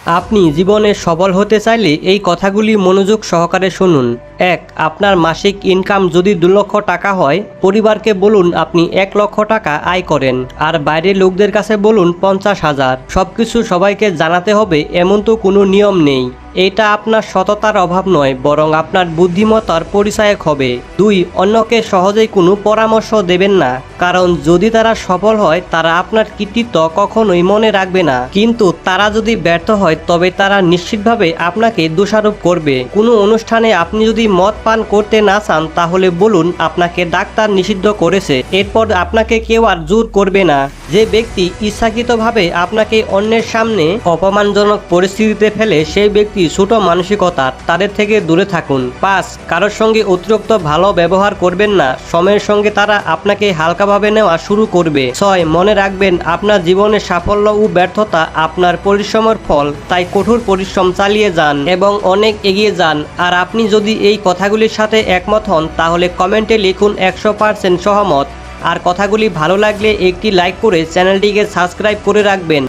আপনি জীবনে সফল হতে চাইলে এই কথাগুলি মনোযোগ সহকারে শুনুন। ১. আপনার মাসিক ইনকাম যদি ২ লক্ষ টাকা হয়, পরিবারকে বলুন আপনি ১ লক্ষ টাকা আয় করেন, আর বাইরের লোকদের কাছে বলুন ৫০,০০০। সবকিছু সবাইকে জানাতে হবে এমন তো কোনো নিয়ম নেই। এটা আপনার সততার অভাব নয়, বরং আপনার বুদ্ধিমত্তার পরিচায়ক হবে। ২. অন্যকে সহজেই কোনো পরামর্শ দেবেন না, কারণ যদি তারা সফল হয় তারা আপনার কৃতিত্ব কখনোই মনে রাখবে না, কিন্তু তারা যদি ব্যর্থ হয় তবে তারা নিশ্চিতভাবে আপনাকে দোষারোপ করবে। কোনো অনুষ্ঠানে আপনি যদি মদ পান করতে না চান তাহলে বলুন আপনাকে ডাক্তার নিষিদ্ধ করেছে, এরপর আপনাকে কেউ আর জোর করবে না। যে ব্যক্তি ইচ্ছাকৃতভাবে আপনাকে অন্যের সামনে অপমানজনক পরিস্থিতিতে ফেলে সেই ব্যক্তি ছোট মানসিকতার, তাদের থেকে দূরে থাকুন। ৫. কারোর সঙ্গে অতিরিক্ত ভালো ব্যবহার করবেন না, সময়ের সঙ্গে তারা আপনাকে হালকাভাবে নেওয়া শুরু করবে। ৬. মনে রাখবেন আপনার জীবনের সাফল্য ও ব্যর্থতা আপনার পরিশ্রমের ফল, তাই কঠোর পরিশ্রম চালিয়ে যান এবং অনেক এগিয়ে যান। আর আপনি যদি এই কথাগুলির সাথে একমত হন তাহলে কমেন্টে লিখুন ১০০% সহমত। আর কথাগুলি ভালো লাগলে একটি লাইক করে চ্যানেলটিকে সাবস্ক্রাইব করে রাখবেন।